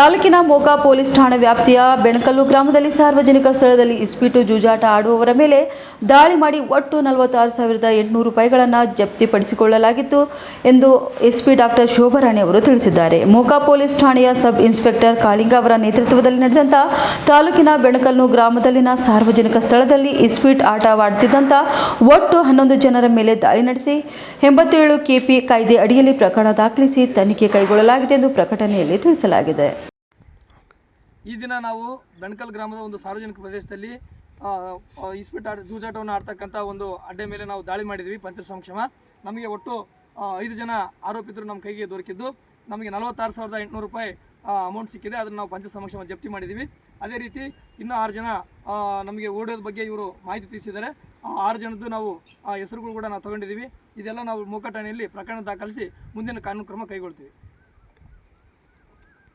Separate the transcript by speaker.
Speaker 1: ತಾಲೂಕಿನ ಮೋಕಾ ಪೊಲೀಸ್ ಠಾಣಾ ವ್ಯಾಪ್ತಿಯ ಬೆಣಕಲ್ಲು ಗ್ರಾಮದಲ್ಲಿ ಸಾರ್ವಜನಿಕ ಸ್ಥಳದಲ್ಲಿ ಇಸ್ಪೀಟು ಜೂಜಾಟ ಆಡುವವರ ಮೇಲೆ ದಾಳಿ ಮಾಡಿ ಒಟ್ಟು 46,800 ರೂಪಾಯಿಗಳನ್ನು ಜಪ್ತಿಪಡಿಸಿಕೊಳ್ಳಲಾಗಿತ್ತು ಎಂದು ಎಸ್ಪಿ ಡಾಕ್ಟರ್ ಶೋಭಾರಾಣಿ ಅವರು ತಿಳಿಸಿದ್ದಾರೆ. ಮೋಕಾ ಪೊಲೀಸ್ ಠಾಣೆಯ ಸಬ್ ಇನ್ಸ್ಪೆಕ್ಟರ್ ಕಾಳಿಂಗ ಅವರ ನೇತೃತ್ವದಲ್ಲಿ ನಡೆದಂಥ ತಾಲೂಕಿನ ಬೆಣಕಲ್ಲು ಗ್ರಾಮದಲ್ಲಿನ ಸಾರ್ವಜನಿಕ ಸ್ಥಳದಲ್ಲಿ ಇಸ್ಪೀಟ್ ಆಟವಾಡುತ್ತಿದ್ದಂಥ ಒಟ್ಟು 11 ಜನರ ಮೇಲೆ ದಾಳಿ ನಡೆಸಿ 87 ಕೆಪಿ ಕಾಯ್ದೆ ಅಡಿಯಲ್ಲಿ ಪ್ರಕರಣ ದಾಖಲಿಸಿ ತನಿಖೆ ಕೈಗೊಳ್ಳಲಾಗಿದೆ ಎಂದು ಪ್ರಕಟಣೆಯಲ್ಲಿ ತಿಳಿಸಲಾಗಿದೆ.
Speaker 2: ಈ ದಿನ ನಾವು ಬೆಣಕಲ್ ಗ್ರಾಮದ ಒಂದು ಸಾರ್ವಜನಿಕ ಪ್ರದೇಶದಲ್ಲಿ ಇಸ್ಪೀಟ್ ಜೂಜಾಟವನ್ನು ಆಡ್ತಕ್ಕಂಥ ಒಂದು ಅಡ್ಡೆ ಮೇಲೆ ನಾವು ದಾಳಿ ಮಾಡಿದ್ವಿ. ಪಂಚಸಂಕ್ಷಮ ನಮಗೆ ಒಟ್ಟು 5 ಜನ ಆರೋಪಿತರು ನಮ್ಮ ಕೈಗೆ ದೊರಕಿದ್ದು ನಮಗೆ 46,800 ರೂಪಾಯಿ ಅಮೌಂಟ್ ಸಿಕ್ಕಿದೆ. ಅದನ್ನು ನಾವು ಪಂಚಸಂಕ್ಷಮ ಜಪ್ತಿ ಮಾಡಿದ್ದೀವಿ. ಅದೇ ರೀತಿ ಇನ್ನೂ 6 ಜನ ನಮಗೆ ಓಡೋದ ಬಗ್ಗೆ ಇವರು ಮಾಹಿತಿ ತಿಳಿಸಿದ್ದಾರೆ. 6 ಜನದ್ದು ನಾವು ಹೆಸರುಗಳು ಕೂಡ ನಾವು ತಗೊಂಡಿದ್ದೀವಿ. ಇದೆಲ್ಲ ನಾವು ಮೋಕಾ ಠಾಣೆಯಲ್ಲಿ ಪ್ರಕರಣ ದಾಖಲಿಸಿ ಮುಂದಿನ ಕಾನೂನು ಕ್ರಮ ಕೈಗೊಳ್ತೀವಿ.